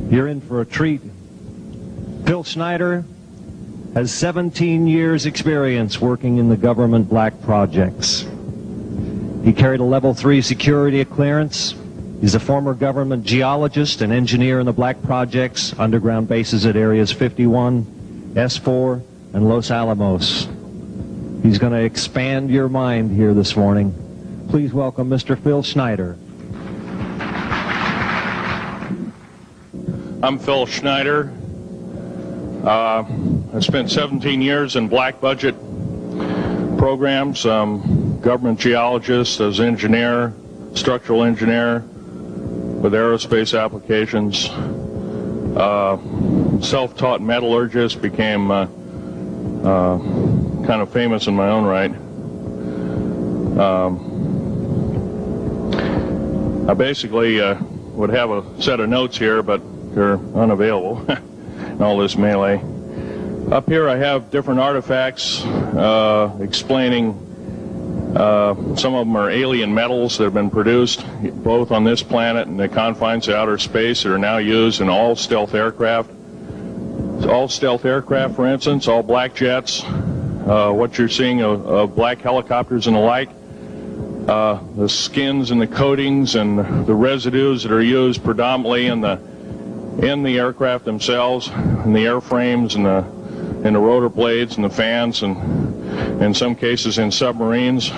You're in for a treat. Phil Schneider has 17 years experience working in the government black projects. He carried a level 3 security clearance. He's a former government geologist and engineer in the black projects, underground bases at areas 51, S4, and Los Alamos. He's going to expand your mind here this morning. Please welcome Mr. Phil Schneider. I'm Phil Schneider. I spent 17 years in black budget programs, government geologist as engineer, structural engineer with aerospace applications, self-taught metallurgist, became kind of famous in my own right. I basically would have a set of notes here, but they're unavailable in all this melee. Up here I have different artifacts explaining some of them are alien metals that have been produced both on this planet and the confines of outer space that are now used in all stealth aircraft. All stealth aircraft, for instance, all black jets, what you're seeing of black helicopters and the like, the skins and the coatings and the residues that are used predominantly in the aircraft themselves, in the airframes and the rotor blades and the fans, and in some cases in submarines,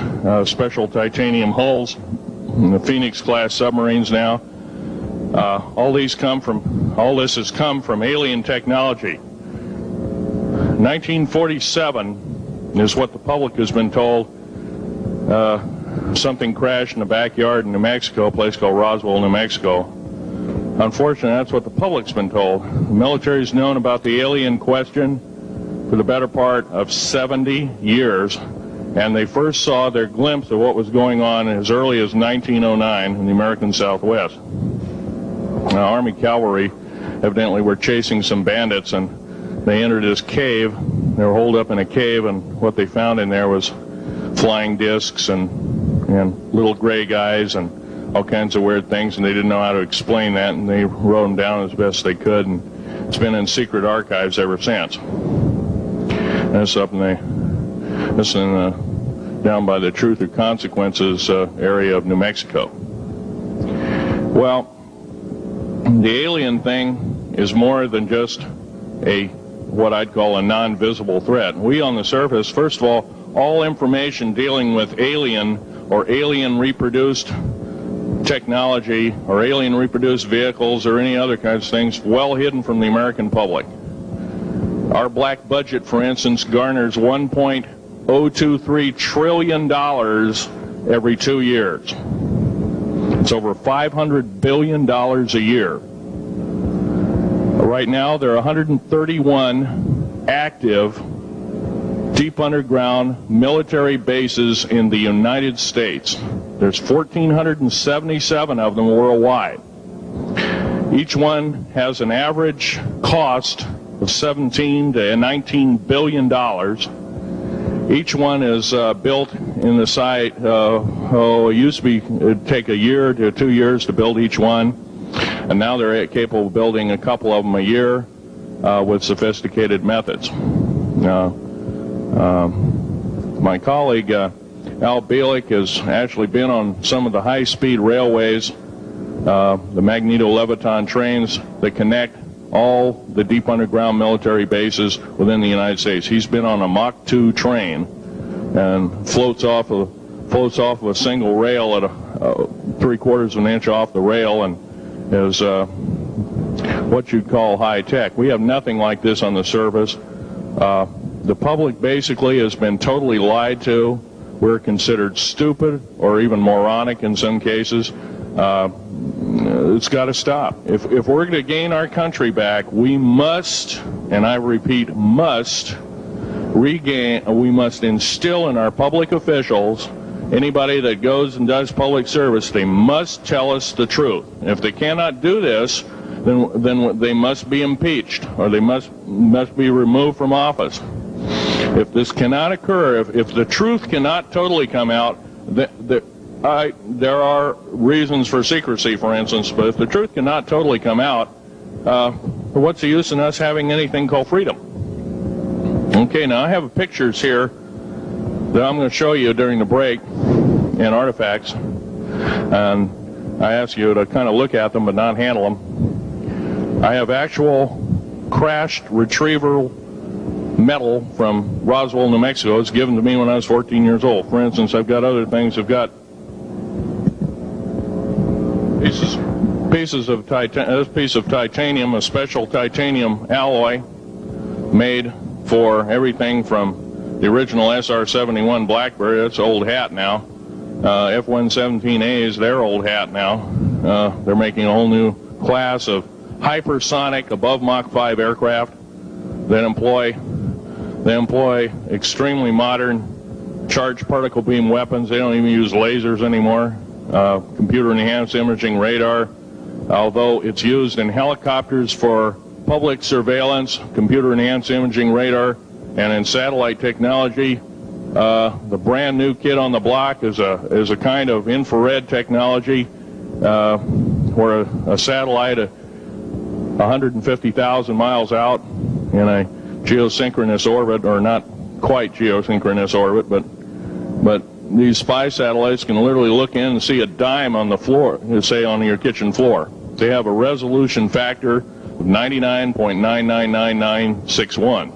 special titanium hulls, in the Phoenix class submarines now. All this has come from alien technology. 1947 is what the public has been told. Something crashed in the backyard in New Mexico, a place called Roswell, New Mexico. Unfortunately, that's what the public's been told. The military's known about the alien question for the better part of 70 years, and they first saw their glimpse of what was going on as early as 1909 in the American Southwest. Now, Army cavalry evidently were chasing some bandits, and they entered this cave. They were holed up in a cave, and what they found in there was flying discs and little gray guys and all kinds of weird things, and they didn't know how to explain that, and they wrote them down as best they could, and it's been in secret archives ever since. And it's up down by the Truth or Consequences area of New Mexico. Well, the alien thing is more than just what I'd call a non-visible threat. We on the surface, first of all information dealing with alien or alien reproduced technology or alien reproduced vehicles or any other kinds of things well hidden from the American public. Our black budget, for instance, garners $1.023 trillion every 2 years. It's over $500 billion a year. Right now, there are 131 active deep underground military bases in the United States. There's 1,477 of them worldwide. Each one has an average cost of $17 to $19 billion. Each one is built in the site. It used to be it'd take a year to 2 years to build each one, and now they're capable of building a couple of them a year with sophisticated methods. My colleague Al Bielek has actually been on some of the high-speed railways, the magneto-leviton trains that connect all the deep underground military bases within the United States. He's been on a Mach 2 train and floats off of a single rail at 3/4 of an inch off the rail, and is what you'd call high tech. We have nothing like this on the surface. The public basically has been totally lied to. We're considered stupid or even moronic in some cases. It's got to stop. If we're going to gain our country back, we must, and I repeat, must instill in our public officials, anybody that goes and does public service, they must tell us the truth. And if they cannot do this, then they must be impeached, or they must be removed from office. If this cannot occur, if the truth cannot totally come out, there are reasons for secrecy, for instance, but if the truth cannot totally come out, what's the use in us having anything called freedom? Okay, now I have pictures here that I'm going to show you during the break in artifacts, and I ask you to kind of look at them but not handle them. I have actual crashed retrieval metal from Roswell, New Mexico. It was given to me when I was 14 years old. For instance, I've got other things. I've got pieces of this piece of titanium, a special titanium alloy made for everything from the original SR-71 Blackberry. That's old hat now. F-117As, they're old hat now. They're making a whole new class of hypersonic above Mach 5 aircraft that employ extremely modern charged particle beam weapons. They don't even use lasers anymore. Computer enhanced imaging radar, although it's used in helicopters for public surveillance, computer enhanced imaging radar, and in satellite technology. The brand new kid on the block is a kind of infrared technology where a satellite 150,000 miles out in a geosynchronous orbit, or not quite geosynchronous orbit, but these spy satellites can literally look in and see a dime on the floor, say on your kitchen floor. They have a resolution factor of 99.999961.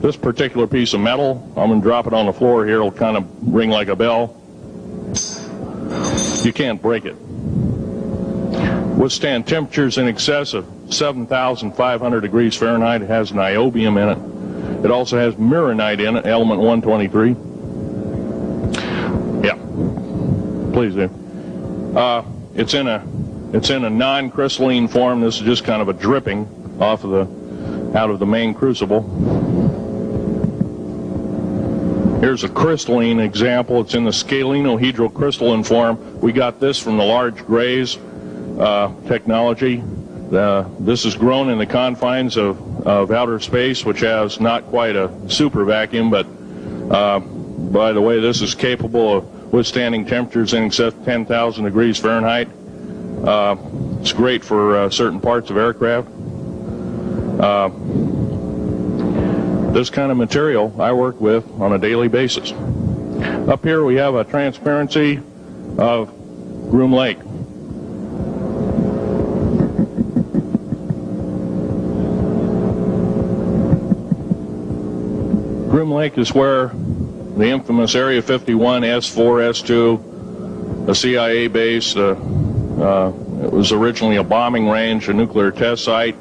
This particular piece of metal, I'm going to drop it on the floor here. It'll kind of ring like a bell. You can't break it. Withstand temperatures in excess of 7,500 degrees Fahrenheit. It has niobium in it. It also has mironite in it, element 123. Yeah, please do. It's in a non-crystalline form. This is just kind of a dripping out of the main crucible. Here's a crystalline example. It's in the scalenohedral crystalline form. We got this from the large grays technology. This is grown in the confines of outer space, which has not quite a super vacuum, but by the way, this is capable of withstanding temperatures in excess of 10,000 degrees Fahrenheit. It's great for certain parts of aircraft. This kind of material I work with on a daily basis. Up here we have a transparency of Groom Lake. Groom Lake is where the infamous Area 51, S4, S2, a CIA base, it was originally a bombing range, a nuclear test site.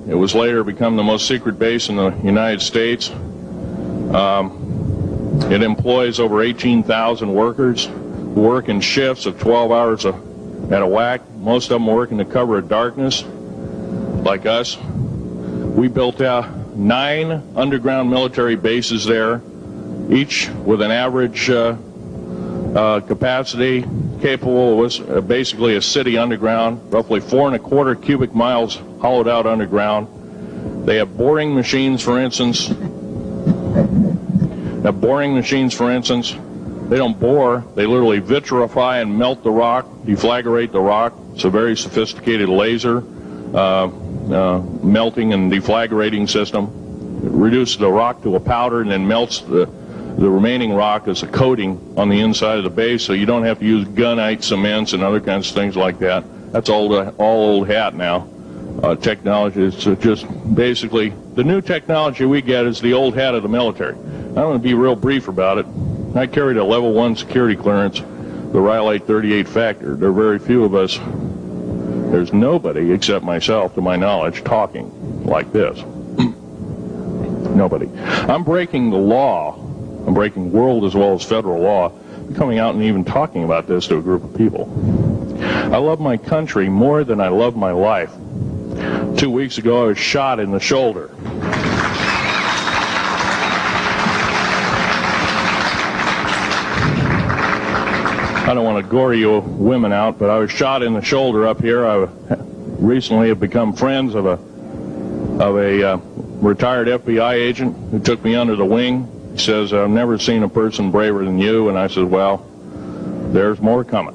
It was later become the most secret base in the United States. It employs over 18,000 workers who work in shifts of 12 hours at a whack. Most of them work in the cover of darkness, like us. We built 9 underground military bases there, each with an average capacity capable of basically a city underground, roughly 4¼ cubic miles hollowed out underground. They have boring machines, for instance. They don't bore, they literally vitrify and melt the rock, deflagrate the rock. It's a very sophisticated laser melting and deflagrating system. It reduces the rock to a powder and then melts the remaining rock as a coating on the inside of the base, so you don't have to use gunite cements and other kinds of things like that. That's all old hat now. Technology is just basically the new technology we get is the old hat of the military. I'm going to be real brief about it. I carried a level 1 security clearance, the Rhyolite 38 factor. There are very few of us. There's nobody except myself, to my knowledge, talking like this. Nobody. I'm breaking the law. I'm breaking world as well as federal law. I'm coming out and even talking about this to a group of people. I love my country more than I love my life. 2 weeks ago, I was shot in the shoulder. I don't want to gore you women out, but I was shot in the shoulder up here. I recently have become friends of a retired FBI agent who took me under the wing. He says, I've never seen a person braver than you. And I said, well, there's more coming.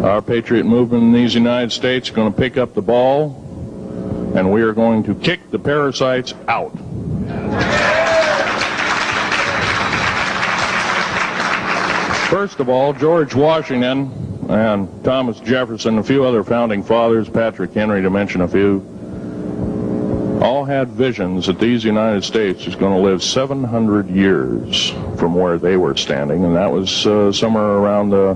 Our patriot movement in these United States is going to pick up the ball, and we are going to kick the parasites out. First of all, George Washington and Thomas Jefferson, a few other founding fathers, Patrick Henry to mention a few, all had visions that these United States is going to live 700 years from where they were standing, and that was somewhere around the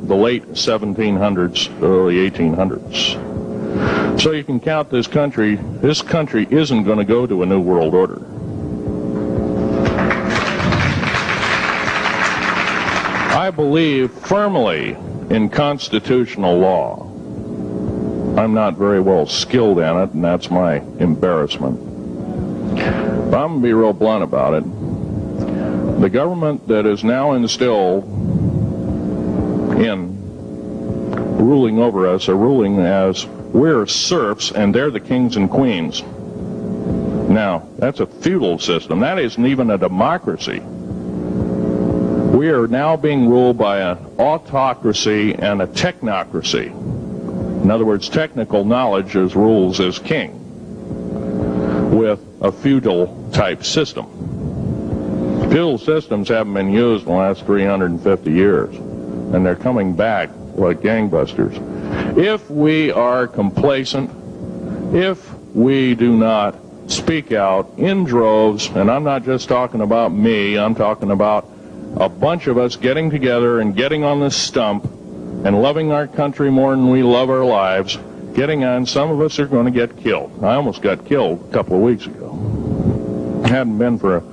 late 1700s, early 1800s. So you can count this country isn't going to go to a new world order. I believe firmly in constitutional law. I'm not very well skilled in it, and that's my embarrassment. But I'm going to be real blunt about it. The government that is now instilled in ruling over us are ruling as we're serfs and they're the kings and queens. Now, that's a feudal system. That isn't even a democracy. We are now being ruled by an autocracy and a technocracy. In other words, technical knowledge as rules as king, with a feudal type system. Feudal systems haven't been used in the last 350 years, and they're coming back like gangbusters. If we are complacent, if we do not speak out in droves, and I'm not just talking about me, I'm talking about a bunch of us getting together and getting on this stump and loving our country more than we love our lives, getting on, some of us are going to get killed. I almost got killed a couple of weeks ago. Hadn't been for an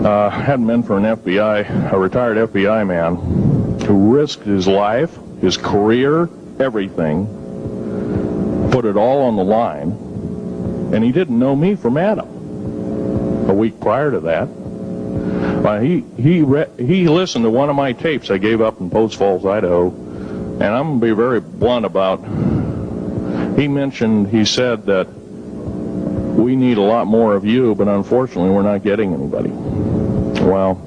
a retired FBI man who risked his life, his career, everything, put it all on the line, and he didn't know me from Adam. A week prior to that, he listened to one of my tapes I gave up in Post Falls, Idaho, and I'm going to be very blunt about, he said that we need a lot more of you, but unfortunately we're not getting anybody. Well,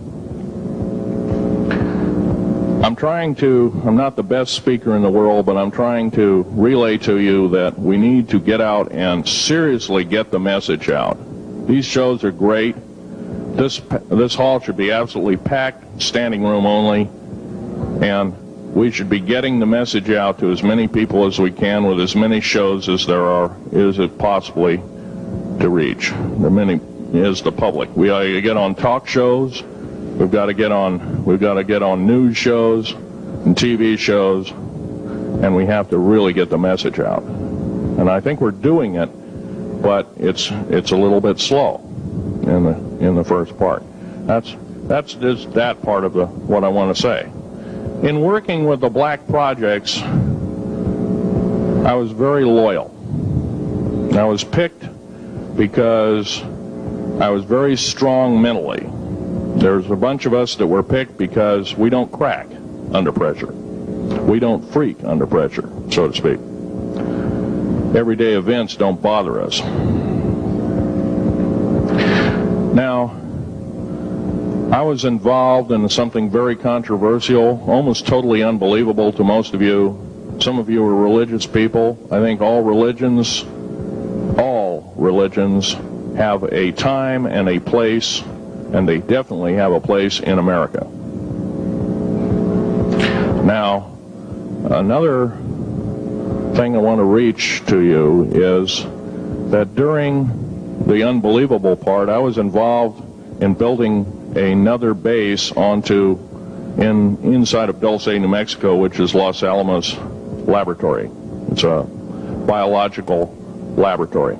I'm not the best speaker in the world, but I'm trying to relay to you that we need to get out and seriously get the message out. These shows are great. This hall should be absolutely packed, standing room only, and we should be getting the message out to as many people as we can with as many shows as is it possibly to reach. The many is the public. We ought to get on talk shows. We've got to get on news shows and TV shows, and we have to really get the message out. And I think we're doing it, but it's a little bit slow in the first part. That's just that part of what I want to say. In working with the black projects, I was very loyal. I was picked because I was very strong mentally. There's a bunch of us that were picked because we don't crack under pressure. We don't freak under pressure, so to speak. Everyday events don't bother us. Now, I was involved in something very controversial, almost totally unbelievable to most of you. Some of you are religious people. I think all religions have a time and a place, and they definitely have a place in America. Now, another thing I want to reach to you is that during the unbelievable part, I was involved in building another base inside of Dulce, New Mexico, which is Los Alamos Laboratory. It's a biological laboratory.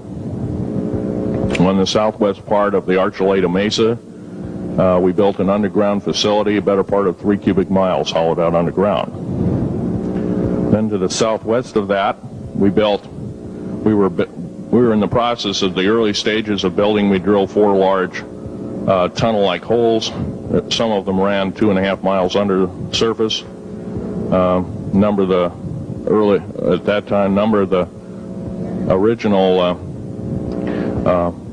On the southwest part of the Archuleta Mesa, we built an underground facility, a better part of 3 cubic miles hollowed out underground. Then to the southwest of that, we were in the process of the early stages of building. We drilled 4 large tunnel-like holes. Some of them ran 2.5 miles under the surface. Number of the original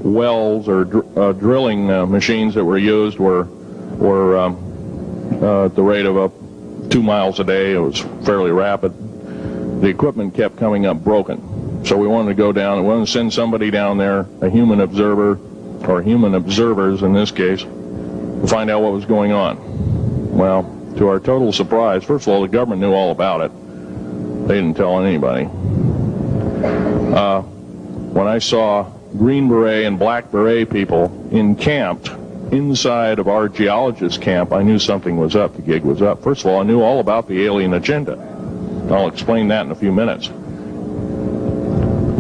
wells or drilling machines that were used were at the rate of 2 miles a day. It was fairly rapid. The equipment kept coming up broken. So we wanted to go down and we wanted to send somebody down there, a human observer, or human observers in this case, to find out what was going on. Well, to our total surprise, first of all, the government knew all about it. They didn't tell anybody. When I saw Green Beret and Black Beret people encamped inside of our geologist camp, I knew something was up. The gig was up. First of all, I knew all about the alien agenda. I'll explain that in a few minutes.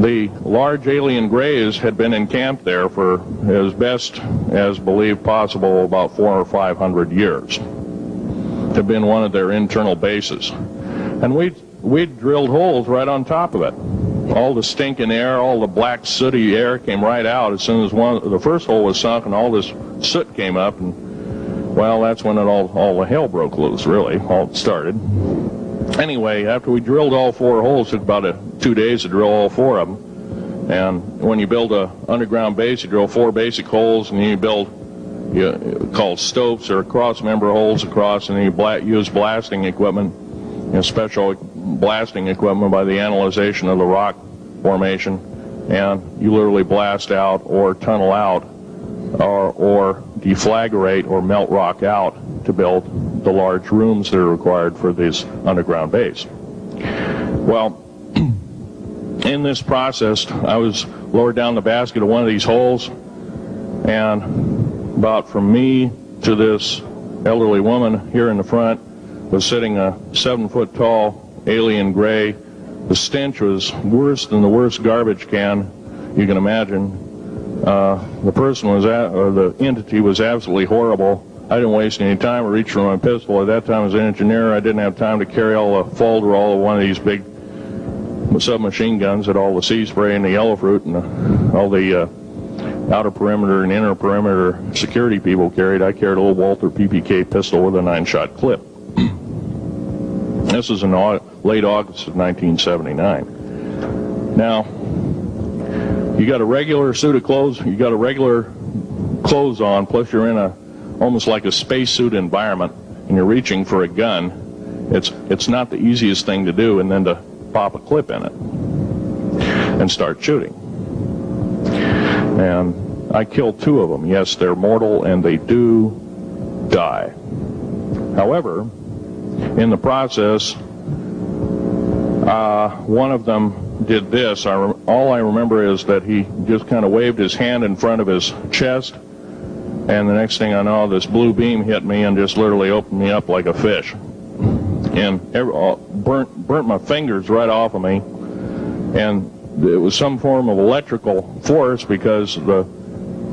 The large alien grays had been encamped there for, as best as believed possible, about 400 or 500 years. Had been one of their internal bases. And we'd drilled holes right on top of it. All the stinking air, all the black sooty air came right out as soon as the first hole was sunk, and all this soot came up, and well, that's when all the hell broke loose, really, all started. Anyway, after we drilled all 4 holes, it took about 2 days to drill all 4 of them. And when you build a underground base, you drill 4 basic holes, and then you build called stopes or cross-member holes across, and then you use blasting equipment, special blasting equipment by the analyzation of the rock formation, and you literally blast out or tunnel out or deflagrate or melt rock out to build the large rooms that are required for this underground base. Well, in this process, I was lowered down the basket of one of these holes, and about from me to this elderly woman here in the front was sitting a 7-foot-tall alien gray. The stench was worse than the worst garbage can you can imagine. The person was the entity was absolutely horrible. I didn't waste any time. I reached for my pistol. At that time, as an engineer, I didn't have time to carry all the folderol of one of these big submachine guns that all the sea spray and the yellow fruit and all the outer perimeter and inner perimeter security people carried. I carried a little Walther PPK pistol with a 9-shot clip. This was in late August of 1979. Now, you got a regular suit of clothes, you got a regular clothes on, plus you're in almost like a spacesuit environment, and you're reaching for a gun. It's not the easiest thing to do, and then to pop a clip in it and start shooting. And I killed 2 of them. Yes, they're mortal, and they do die. However, in the process, one of them did this. All I remember is that he just kind of waved his hand in front of his chest, and the next thing I know, this blue beam hit me and just literally opened me up like a fish, and burnt my fingers right off of me. And it was some form of electrical force, because the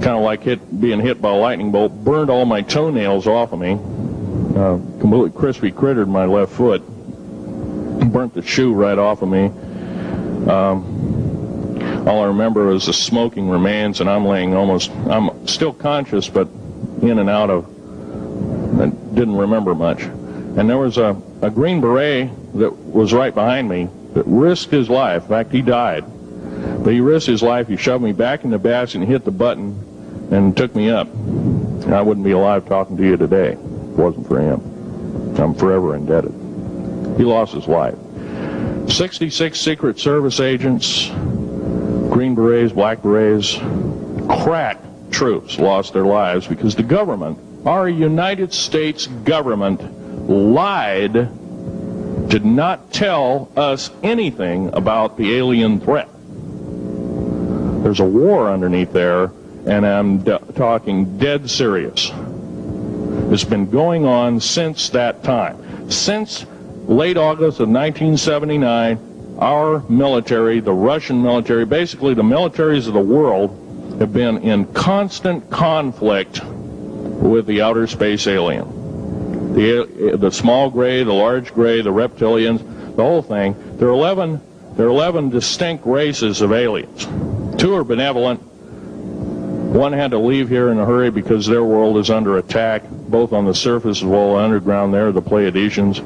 kind of like being hit by a lightning bolt burned all my toenails off of me. Completely crispy crittered my left foot, burnt the shoe right off of me. All I remember is the smoking remains, and I'm still conscious, but in and out of, I didn't remember much. And there was a Green Beret that was right behind me that risked his life. In fact, he died. But he risked his life. He shoved me back in the basket and hit the button and took me up. And I wouldn't be alive talking to you today if it wasn't for him. I'm forever indebted. He lost his life. 66 Secret Service agents, Green Berets, Black Berets, crack troops lost their lives because the government, our United States government, lied, did not tell us anything about the alien threat. There's a war underneath there, and I'm talking dead serious. It's been going on since that time. Since late August of 1979, our military, the Russian military, basically the militaries of the world, have been in constant conflict with the outer space alien. The small gray, the large gray, the reptilians, the whole thing. There are 11 distinct races of aliens. 2 are benevolent. 1 had to leave here in a hurry because their world is under attack, both on the surface as well as underground. There, the Pleiadians.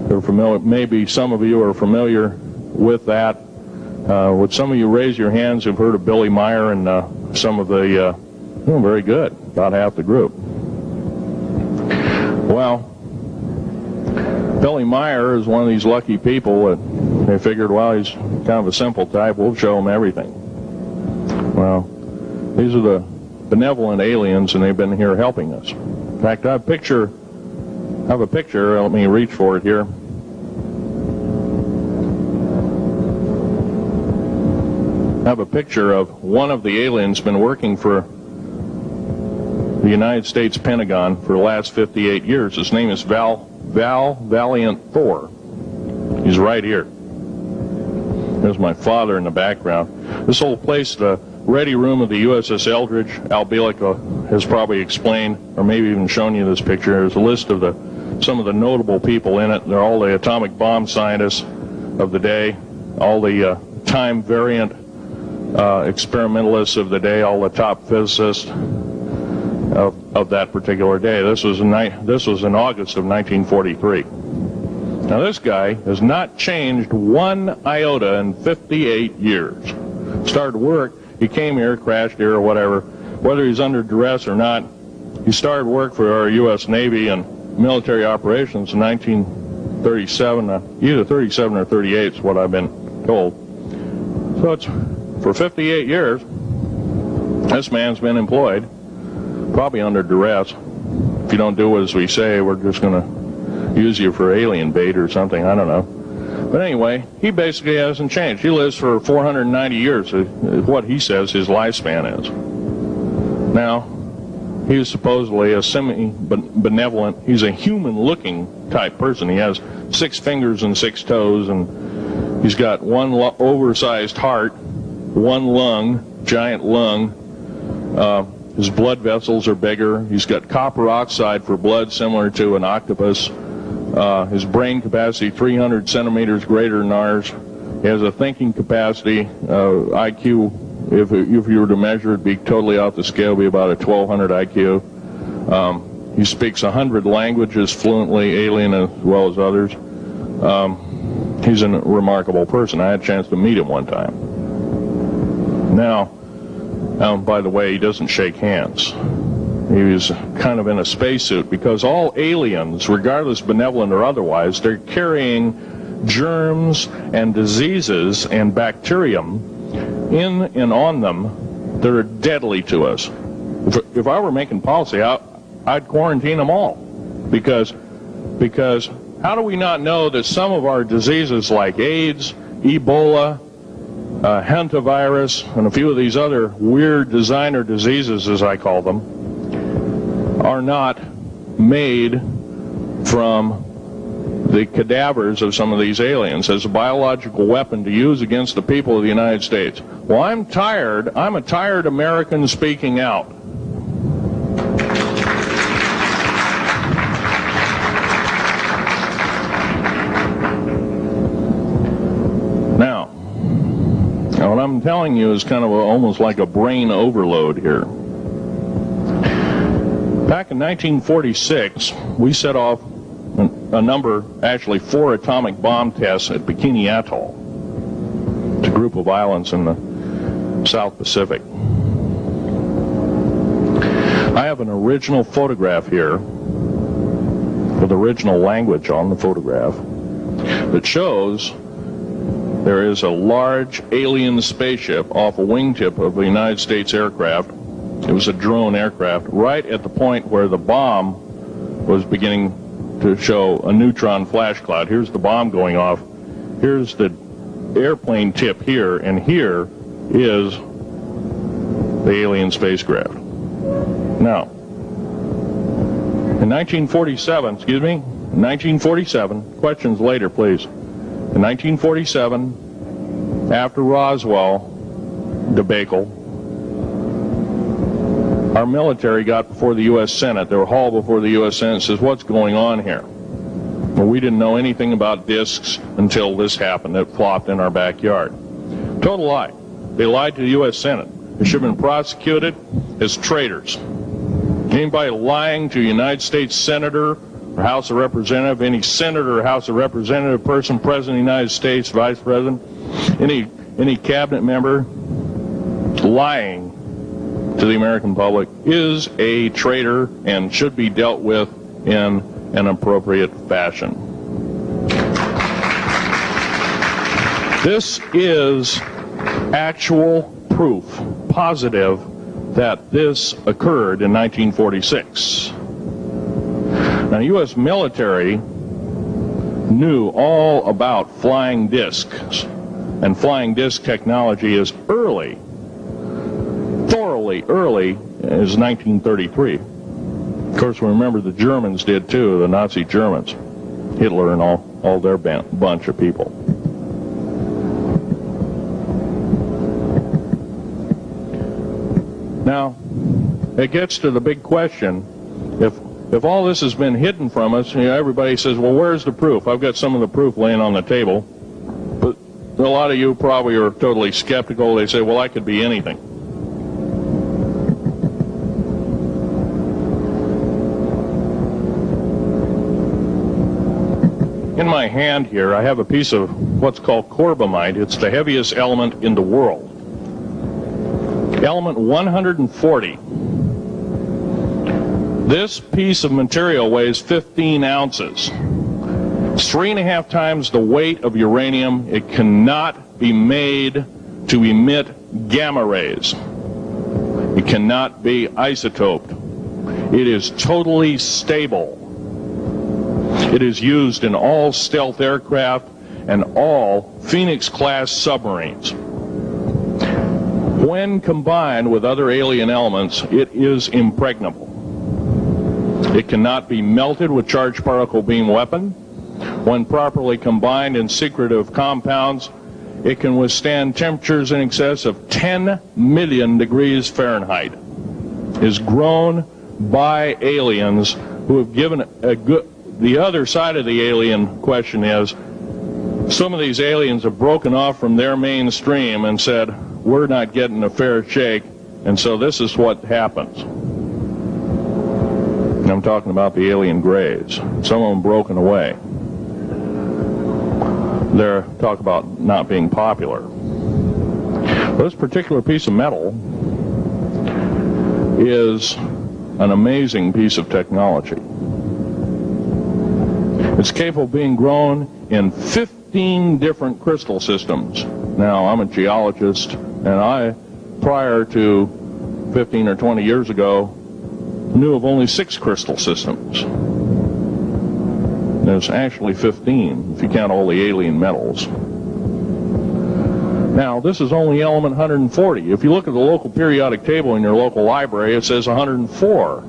They're familiar. Maybe some of you are familiar with that. Would some of you raise your hands who've heard of Billy Meyer and some of the, very good, about half the group. Well, Billy Meyer is one of these lucky people that they figured, well, he's kind of a simple type, we'll show him everything. Well, these are the benevolent aliens, and they've been here helping us. In fact, I have a picture, let me reach for it here. I have a picture of one of the aliens been working for the United States Pentagon for the last 58 years. His name is Val Valiant Thor. He's right here. There's my father in the background. This whole place, the ready room of the USS Eldridge, Al Bielek has probably explained, or maybe even shown you this picture. There's a list of some of the notable people in it. They're all the atomic bomb scientists of the day, all the time variant experimentalists of the day, all the top physicists of that particular day. This was in August of 1943. Now this guy has not changed one iota in 58 years. Started work, he came here, crashed here or whatever, whether he's under duress or not. He started work for our U.S. Navy and military operations in 1937, either 37 or 38 is what I've been told. So it's for 58 years, this man's been employed, probably under duress. If you don't do as we say, we're just going to use you for alien bait or something, I don't know. But anyway, he basically hasn't changed. He lives for 490 years, is what he says his lifespan is. Now, he was supposedly a semi-benevolent, he's a human-looking type person. He has 6 fingers and 6 toes, and he's got one oversized heart, one lung, giant lung. His blood vessels are bigger. He's got copper oxide for blood, similar to an octopus. His brain capacity 300 centimeters greater than ours. He has a thinking capacity, IQ, if you were to measure it, be totally off the scale, be about a 1200 IQ. He speaks 100 languages fluently, alien as well as others. He's a remarkable person. I had a chance to meet him one time. Now, by the way, he doesn't shake hands. He was kind of in a spacesuit, because all aliens, regardless benevolent or otherwise, they're carrying germs and diseases and bacterium in and on them that are deadly to us. If I were making policy, I'd quarantine them all, because how do we not know that some of our diseases like AIDS, Ebola, hantavirus, and a few of these other weird designer diseases, as I call them, are not made from the cadavers of some of these aliens as a biological weapon to use against the people of the United States? Well, I'm a tired American speaking out. Now, what I'm telling you is kind of almost like a brain overload here. Back in 1946, we set off a number, actually 4 atomic bomb tests at Bikini Atoll. It's a group of islands in the South Pacific. I have an original photograph here with original language on the photograph that shows there is a large alien spaceship off a wingtip of a United States aircraft. It was a drone aircraft, right at the point where the bomb was beginning to show a neutron flash cloud. Here's the bomb going off. Here's the airplane tip here, and here is the alien spacecraft. Now, in 1947, questions later, please. In 1947, after Roswell debacle, our military got before the U.S. Senate. They were hauled before the U.S. Senate and says, what's going on here? Well, we didn't know anything about discs until this happened. It flopped in our backyard. Total lie. They lied to the U.S. Senate. They should have been prosecuted as traitors. Anybody lying to a United States Senator or House of Representative, any Senator or House of Representative person, President of the United States, Vice President, any cabinet member lying to the American public is a traitor and should be dealt with in an appropriate fashion. This is actual proof, positive, that this occurred in 1946. Now, the U.S. military knew all about flying discs, and flying disc technology is early, thoroughly early, as 1933. Of course, we remember the Germans did too, the Nazi Germans, Hitler and all their bunch of people. Now, it gets to the big question, if all this has been hidden from us, you know, everybody says, well, where's the proof? I've got some of the proof laying on the table. But a lot of you probably are totally skeptical. They say, well, that could be anything. In my hand here, I have a piece of what's called corbamide. It's the heaviest element in the world. Element 140. This piece of material weighs 15 ounces. It's 3.5 times the weight of uranium. It cannot be made to emit gamma rays. It cannot be isotoped. It is totally stable. It is used in all stealth aircraft and all Phoenix-class submarines. When combined with other alien elements, it is impregnable. It cannot be melted with charged particle beam weapon. When properly combined in secretive compounds, it can withstand temperatures in excess of 10 million degrees Fahrenheit. It is grown by aliens who have given a good... The other side of the alien question is, some of these aliens have broken off from their mainstream and said, we're not getting a fair shake, and so this is what happens. And I'm talking about the alien grays. Some of them broken away. They're talk about not being popular. This particular piece of metal is an amazing piece of technology. It's capable of being grown in 15 different crystal systems. Now, I'm a geologist, and I, prior to 15 or 20 years ago, knew of only 6 crystal systems. There's actually 15, if you count all the alien metals. Now, this is only element 140. If you look at the local periodic table in your local library, it says 104.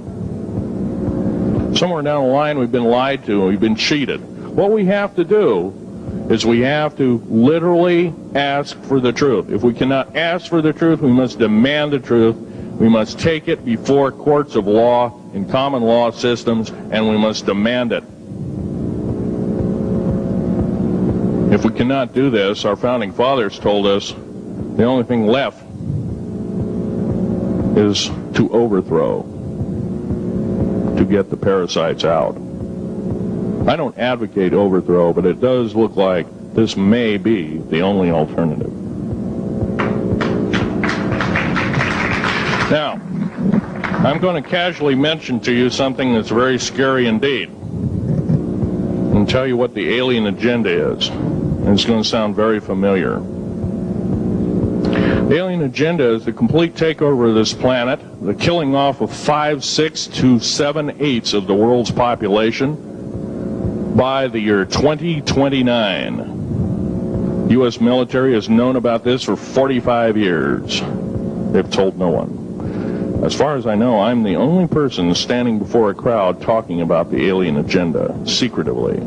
Somewhere down the line, we've been lied to, and we've been cheated. What we have to do is we have to literally ask for the truth. If we cannot ask for the truth, we must demand the truth. We must take it before courts of law in common law systems, and we must demand it. If we cannot do this, our founding fathers told us the only thing left is to overthrow, to get the parasites out. I don't advocate overthrow, but it does look like this may be the only alternative. Now, I'm going to casually mention to you something that's very scary indeed, and tell you what the alien agenda is. And it's going to sound very familiar. The alien agenda is the complete takeover of this planet, the killing off of 5/6 to 7/8 of the world's population by the year 2029. The U.S. military has known about this for 45 years. They've told no one. As far as I know, I'm the only person standing before a crowd talking about the alien agenda, secretively.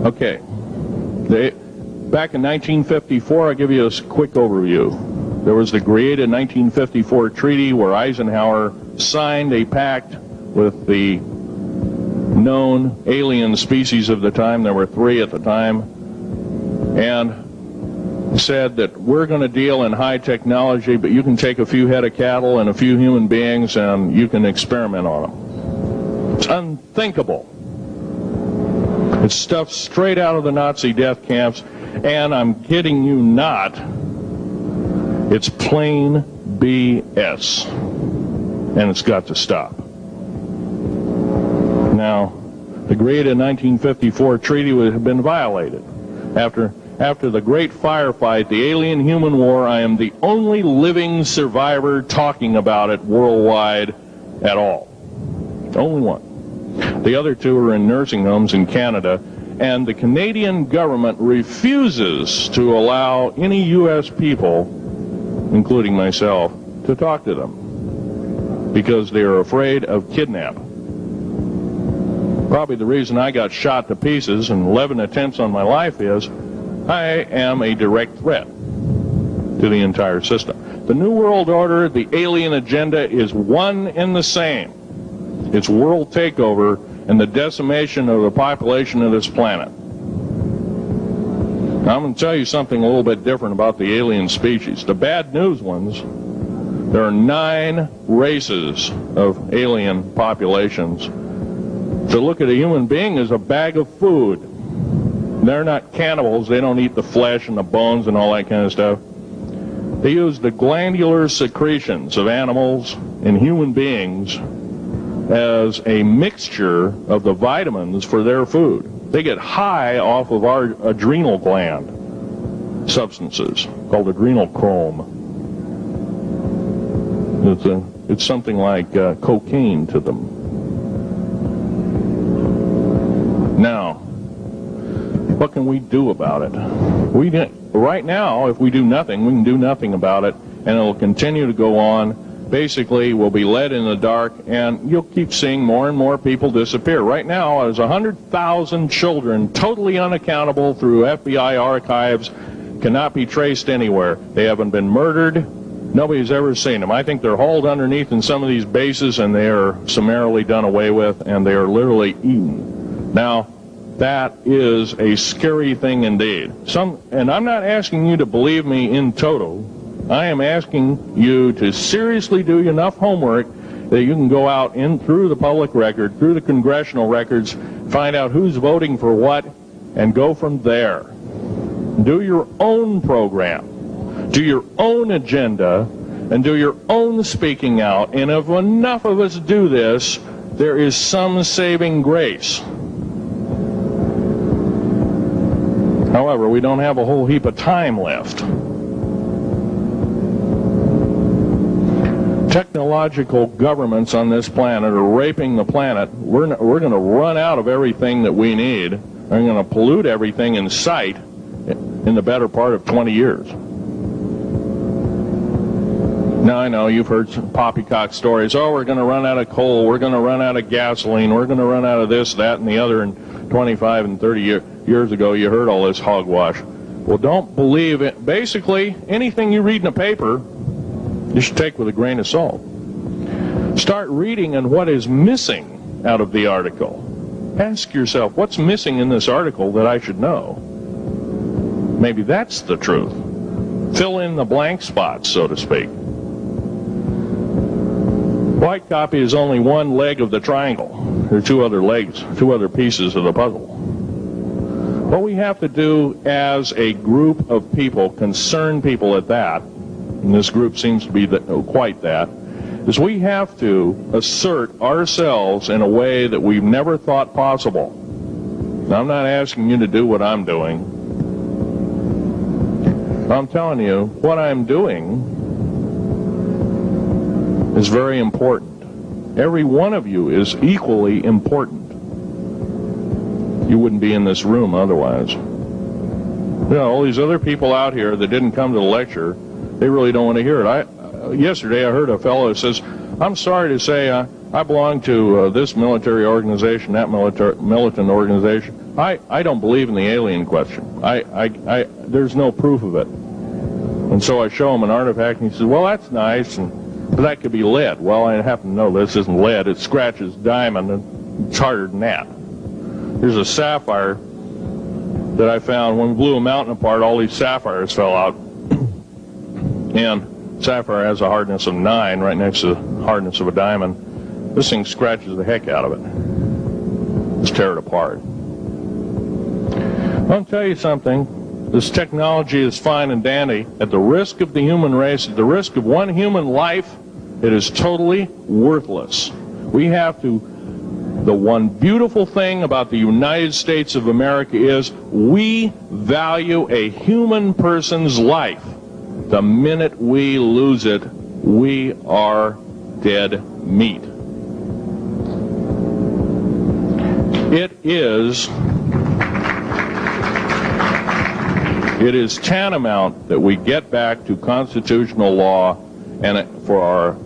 Okay. Back in 1954, I'll give you a quick overview. There was the created 1954 treaty where Eisenhower signed a pact with the known alien species of the time. There were 3 at the time. And said that we're going to deal in high technology, but you can take a few head of cattle and a few human beings and you can experiment on them. It's unthinkable. It's stuff straight out of the Nazi death camps, and I'm kidding you not, it's plain BS, and it's got to stop. Now, the created 1954 treaty had been violated. After the great firefight, the alien-human war, I am the only living survivor talking about it worldwide at all. Only one. The other two are in nursing homes in Canada, and the Canadian government refuses to allow any U.S. people, including myself, to talk to them because they are afraid of kidnap. Probably the reason I got shot to pieces and 11 attempts on my life is I am a direct threat to the entire system. The New World Order, the alien agenda is one and the same. It's world takeover and the decimation of the population of this planet. Now, I'm going to tell you something a little bit different about the alien species. The bad news ones, there are 9 races of alien populations. To look at a human being as a bag of food. They're not cannibals. They don't eat the flesh and the bones and all that kind of stuff. They use the glandular secretions of animals and human beings as a mixture of the vitamins for their food. They get high off of our adrenal gland substances called adrenal chrome. It's something like cocaine to them. Now, what can we do about it? Right now, if we do nothing, we can do nothing about it, and it'll continue to go on. Basically, we'll be led in the dark, and you'll keep seeing more and more people disappear. Right now, there's 100,000 children totally unaccountable through FBI archives, cannot be traced anywhere. They haven't been murdered. Nobody's ever seen them. I think they're hauled underneath in some of these bases, and they are summarily done away with, and they are literally eaten. Now, that is a scary thing indeed. And I'm not asking you to believe me in toto. I am asking you to seriously do enough homework that you can go out in through the public record, through the congressional records, find out who's voting for what, and go from there. Do your own program. Do your own agenda, and do your own speaking out. And if enough of us do this, there is some saving grace. However, we don't have a whole heap of time left. Technological governments on this planet are raping the planet. We're going to run out of everything that we need. We're going to pollute everything in sight in the better part of 20 years. Now, I know you've heard some poppycock stories. Oh, we're going to run out of coal. We're going to run out of gasoline. We're going to run out of this, that, and the other. And 25 and 30 years ago, you heard all this hogwash. Well, don't believe it. Basically, anything you read in a paper, you should take with a grain of salt. Start reading on what is missing out of the article. Ask yourself, what's missing in this article that I should know? Maybe that's the truth. Fill in the blank spots, so to speak. White copy is only one leg of the triangle. There are 2 other legs, 2 other pieces of the puzzle. What we have to do as a group of people, concerned people at that, and this group seems to be quite that, is we have to assert ourselves in a way that we've never thought possible. Now, I'm not asking you to do what I'm doing. I'm telling you, what I'm doing is very important. Every one of you is equally important. You wouldn't be in this room otherwise. You know, all these other people out here that didn't come to the lecture, they really don't want to hear it. Yesterday I heard a fellow that says, I'm sorry to say I belong to this military organization, that militant organization. I don't believe in the alien question. There's no proof of it. And so I show him an artifact, and he says, well, that's nice, but that could be lead. Well, I happen to know this isn't lead. It scratches diamond, and it's harder than that. Here's a sapphire that I found. When we blew a mountain apart, all these sapphires fell out. And sapphire has a hardness of 9 right next to the hardness of a diamond. This thing scratches the heck out of it. Just tear it apart. I'll tell you something. This technology is fine and dandy. At the risk of the human race, at the risk of one human life, it is totally worthless. We have to The one beautiful thing about the United States of America is we value a human person's life. The minute we lose it, we are dead meat. It is tantamount that we get back to constitutional law, and for our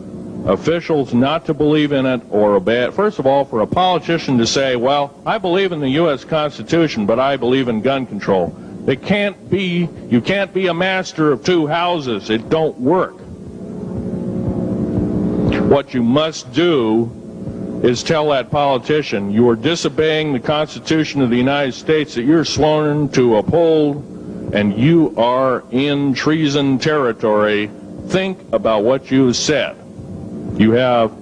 officials not to believe in it or obey it. First of all, for a politician to say, well, I believe in the U.S. Constitution, but I believe in gun control. You can't be a master of two houses. It don't work. What you must do is tell that politician you are disobeying the Constitution of the United States that you're sworn to uphold, and you are in treason territory. Think about what you said. You have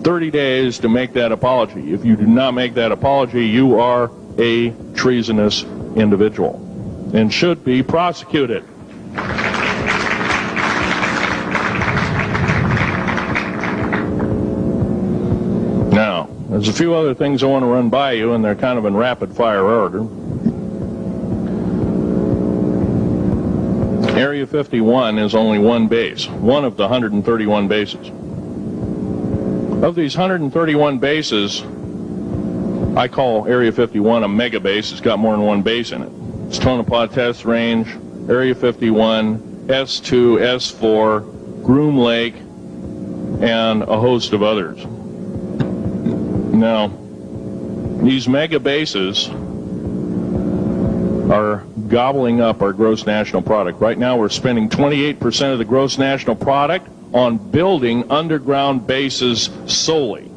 30 days to make that apology. If you do not make that apology, you are a treasonous individual and should be prosecuted. Now, there's a few other things I want to run by you, and they're kind of in rapid fire order. Area 51 is only one base, one of the 131 bases. Of these 131 bases, I call Area 51 a mega base. It's got more than one base in it. It's Tonopah Test Range, Area 51, S2, S4, Groom Lake, and a host of others. Now, these mega bases are gobbling up our gross national product. Right now we're spending 28% of the gross national product on building underground bases solely.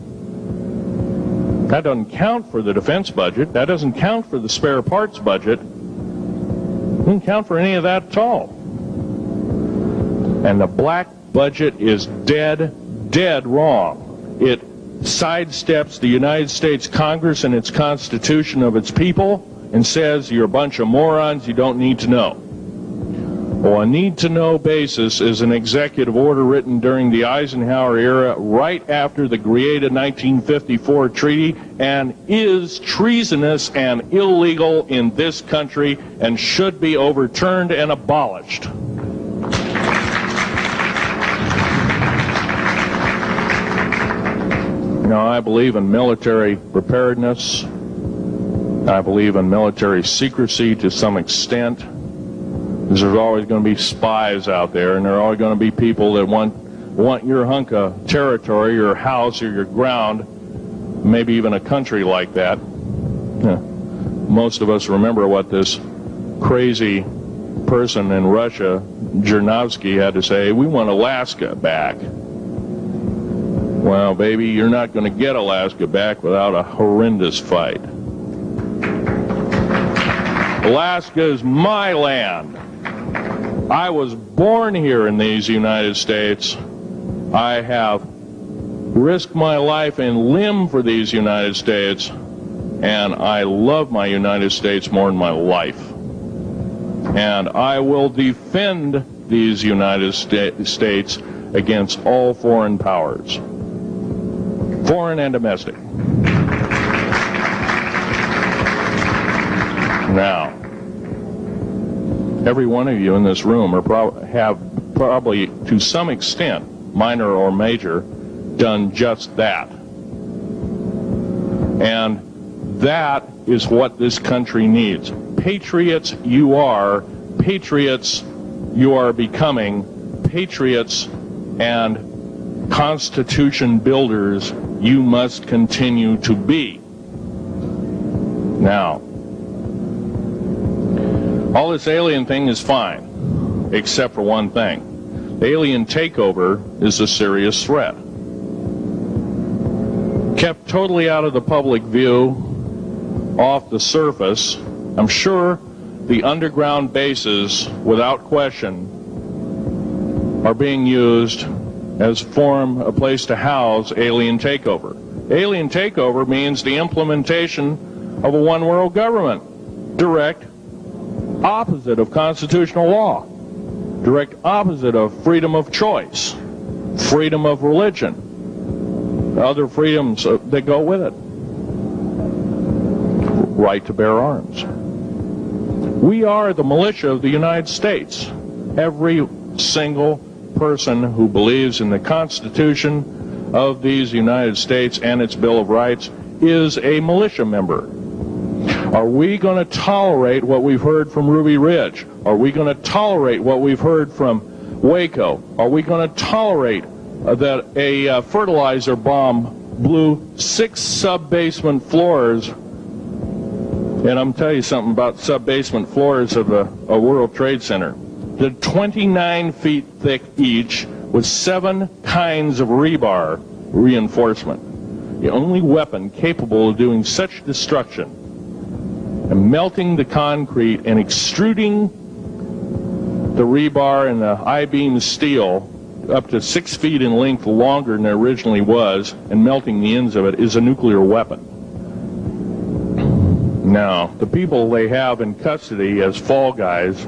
That doesn't count for the defense budget. That doesn't count for the spare parts budget. Doesn't count for any of that at all. And the black budget is dead wrong. It sidesteps the United States Congress and its Constitution of its people and says you're a bunch of morons, you don't need to know. Well, a need-to-know basis is an executive order written during the Eisenhower era right after the Greada 1954 treaty and is treasonous and illegal in this country and should be overturned and abolished. Now, I believe in military preparedness. I believe in military secrecy to some extent. Because there's always going to be spies out there, and there are always going to be people that want your hunk of territory, your house, or your ground, maybe even a country like that. Most of us remember what this crazy person in Russia, Zhirinovsky, had to say. We want Alaska back. Well, baby, you're not going to get Alaska back without a horrendous fight. Alaska is my land. I was born here in these United States. I have risked my life and limb for these United States, and I love my United States more than my life. And I will defend these United States against all foreign powers, foreign and domestic. Now, every one of you in this room have probably, to some extent, minor or major, done just that. And that is what this country needs. Patriots you are, patriots you are becoming, patriots and Constitution builders you must continue to be. Now, all this alien thing is fine, except for one thing. The alien takeover is a serious threat. Kept totally out of the public view, off the surface, I'm sure the underground bases, without question, are being used as a place to house alien takeover. Alien takeover means the implementation of a one-world government. Direct opposite of constitutional law, direct opposite of freedom of choice, freedom of religion, other freedoms that go with it. right to bear arms. We are the militia of the United States. Every single person who believes in the Constitution of these United States and its Bill of Rights is a militia member. Are we going to tolerate what we've heard from Ruby Ridge? Are we going to tolerate what we've heard from Waco? Are we going to tolerate that a fertilizer bomb blew 6 sub-basement floors? And I'm telling you something about sub-basement floors of a World Trade Center. They're 29 feet thick each with 7 kinds of rebar reinforcement. The only weapon capable of doing such destruction and melting the concrete and extruding the rebar and the I-beam steel up to 6 feet in length longer than it originally was and melting the ends of it is a nuclear weapon. Now, the people they have in custody as fall guys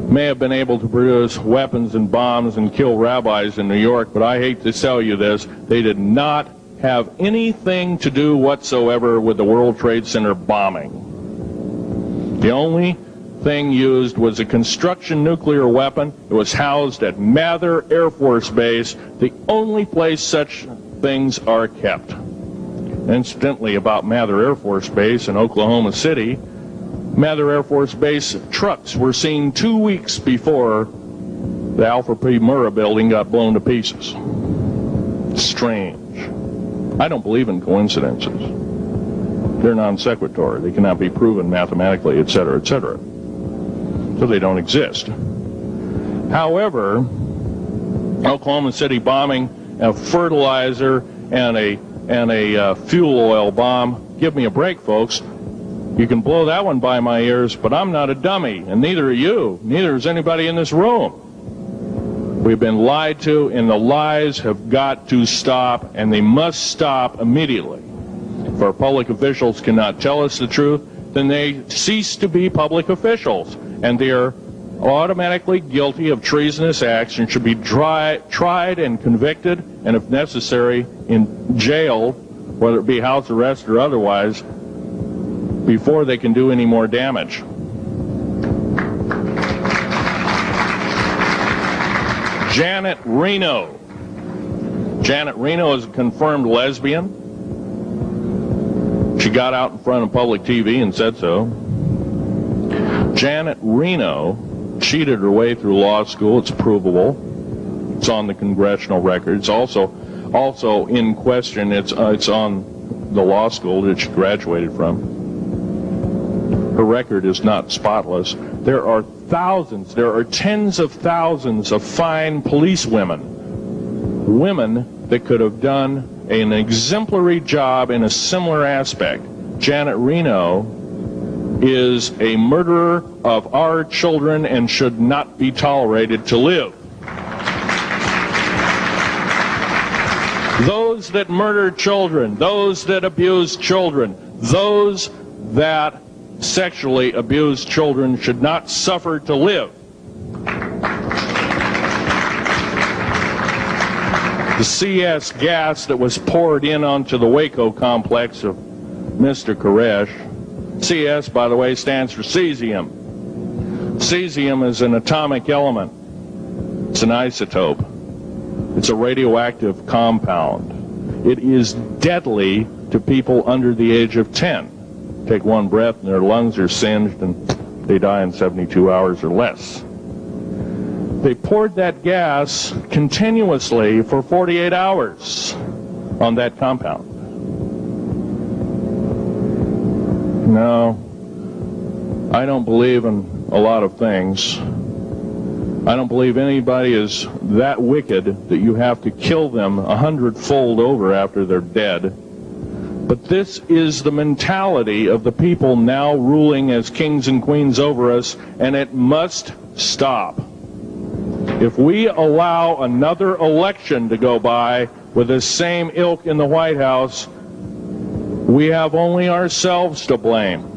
may have been able to produce weapons and bombs and kill rabbis in New York, but I hate to tell you this, they did not have anything to do whatsoever with the World Trade Center bombing. The only thing used was a construction nuclear weapon. It was housed at Mather Air Force Base, the only place such things are kept. Incidentally, about Mather Air Force Base in Oklahoma City, Mather Air Force Base trucks were seen 2 weeks before the Alfred P. Murrah building got blown to pieces. Strange. I don't believe in coincidences. They're non sequitur. They cannot be proven mathematically, etc., etc. So they don't exist. However, Oklahoma City bombing, a fertilizer, and a fuel oil bomb, give me a break, folks. You can blow that one by my ears, but I'm not a dummy, and neither are you. Neither is anybody in this room. We've been lied to, and the lies have got to stop, and they must stop immediately. If our public officials cannot tell us the truth, then they cease to be public officials, and they are automatically guilty of treasonous acts and should be tried and convicted, and if necessary, in jail, whether it be house arrest or otherwise, before they can do any more damage. Janet Reno. Janet Reno is a confirmed lesbian. She got out in front of public TV and said so. Janet Reno cheated her way through law school. It's provable. It's on the congressional record. It's also in question. It's on the law school that she graduated from. Her record is not spotless. There are thousands, there are tens of thousands of fine police women that could have done an exemplary job in a similar aspect. Janet Reno is a murderer of our children and should not be tolerated to live. Those that murder children, those that abuse children, those that sexually abused children should not suffer to live. The CS gas that was poured in onto the Waco complex of Mr. Koresh, CS, by the way, stands for cesium. Cesium is an atomic element. It's an isotope. It's a radioactive compound. It is deadly to people under the age of 10. Take one breath and their lungs are singed and they die in 72 hours or less. They poured that gas continuously for 48 hours on that compound. No, I don't believe in a lot of things. I don't believe anybody is that wicked that you have to kill them 100-fold over after they're dead. But this is the mentality of the people now ruling as kings and queens over us, and it must stop. If we allow another election to go by with the same ilk in the White House, we have only ourselves to blame.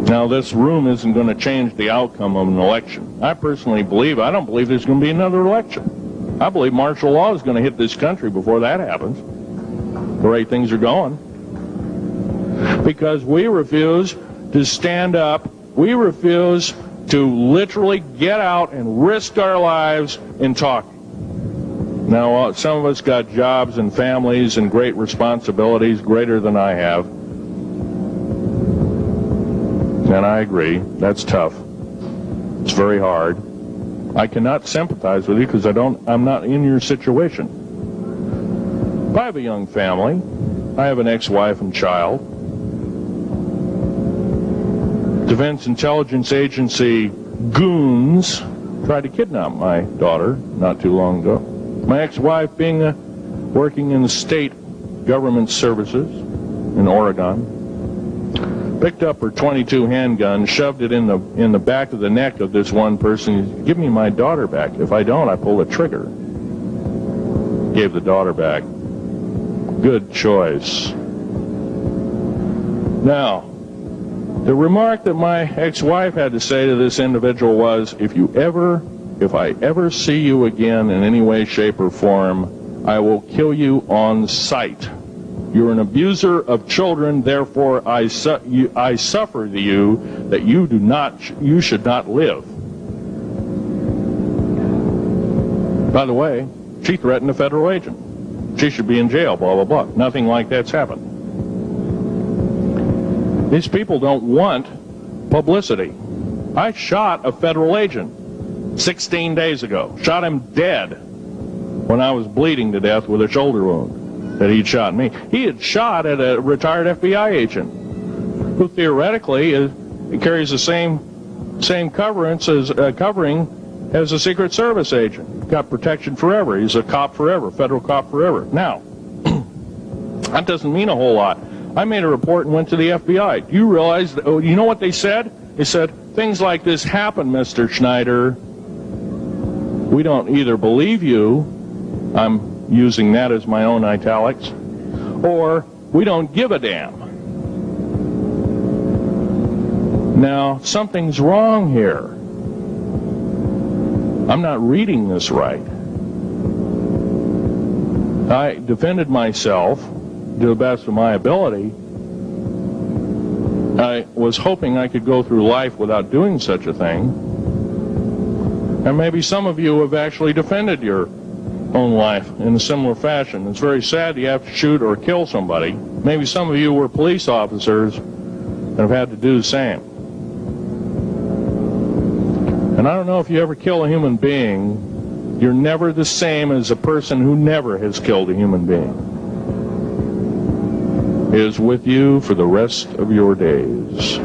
Now, this room isn't going to change the outcome of an election. I personally believe, I don't believe there's going to be another election. I believe martial law is going to hit this country before that happens. The way things are going. because we refuse to stand up. We refuse to literally get out and risk our lives in talking. Now, some of us got jobs and families and great responsibilities, greater than I have. And I agree, that's tough. It's very hard. I cannot sympathize with you because I'm not in your situation. I have a young family. I have an ex-wife and child. Defense Intelligence Agency goons tried to kidnap my daughter not too long ago. My ex-wife, working in the state government services in Oregon, picked up her .22 handgun, shoved it in the back of the neck of this one person. Give me my daughter back. If I don't, I pull the trigger. Gave the daughter back. Good choice. Now, the remark that my ex-wife had to say to this individual was, if I ever see you again in any way, shape, or form, I will kill you on sight. You're an abuser of children, therefore I suffer to you that you should not live. By the way, she threatened a federal agent. She should be in jail, blah, blah, blah. Nothing like that's happened. These people don't want publicity. I shot a federal agent 16 days ago. Shot him dead when I was bleeding to death with a shoulder wound that he'd shot me. He had shot at a retired FBI agent who theoretically carries the same covering as a Secret Service agent. Got protection forever. He's a cop forever, federal cop forever. Now, that doesn't mean a whole lot. I made a report and went to the FBI. Do you realize, you know what they said? They said, things like this happen, Mr. Schneider. We don't either believe you, I'm using that as my own italics, or we don't give a damn. Now, something's wrong here. I'm not reading this right. I defended myself to the best of my ability. I was hoping I could go through life without doing such a thing. And maybe some of you have actually defended your own life in a similar fashion. It's very sad you have to shoot or kill somebody. Maybe some of you were police officers and have had to do the same. And I don't know if you ever kill a human being, you're never the same as a person who never has killed a human being. It is with you for the rest of your days.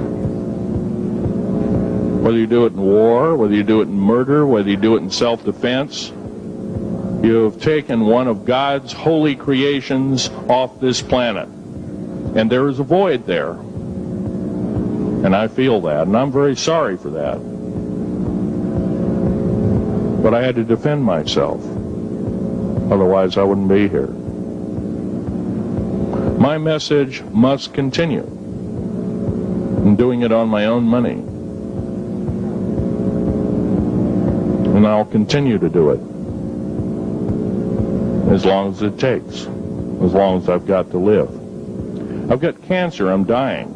Whether you do it in war, whether you do it in murder, whether you do it in self-defense, you have taken one of God's holy creations off this planet. And there is a void there. And I feel that, and I'm very sorry for that. But I had to defend myself. Otherwise, I wouldn't be here. My message must continue. I'm doing it on my own money. And I'll continue to do it. As long as it takes. As long as I've got to live. I've got cancer. I'm dying.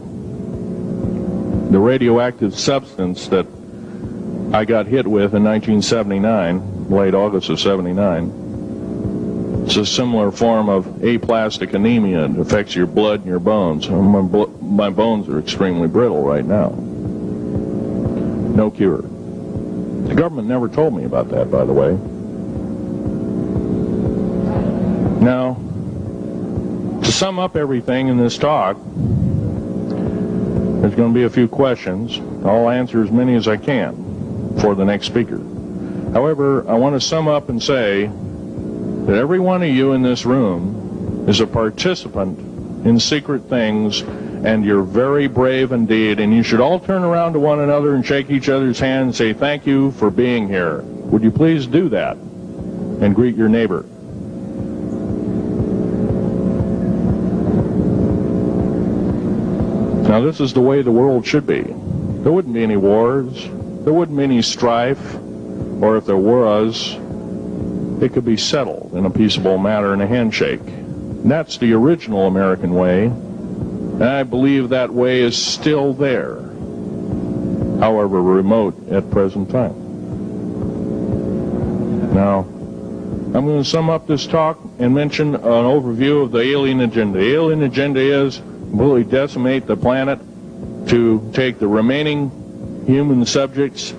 The radioactive substance that I got hit with in 1979, late August of 79, it's a similar form of aplastic anemia. It affects your blood and your bones. My bones are extremely brittle right now. No cure. The government never told me about that, by the way. Now, to sum up everything in this talk, there's going to be a few questions. I'll answer as many as I can for the next speaker. However, I want to sum up and say that every one of you in this room is a participant in secret things, and you're very brave indeed, and you should all turn around to one another and shake each other's hand and say thank you for being here. Would you please do that and greet your neighbor? Now, this is the way the world should be. There wouldn't be any wars. There wouldn't be any strife. Or if there was, it could be settled in a peaceable manner in a handshake. And that's the original American way. And I believe that way is still there, however remote at present time. Now, I'm going to sum up this talk and mention an overview of the alien agenda. The alien agenda is completely decimate the planet, to take the remaining human subjects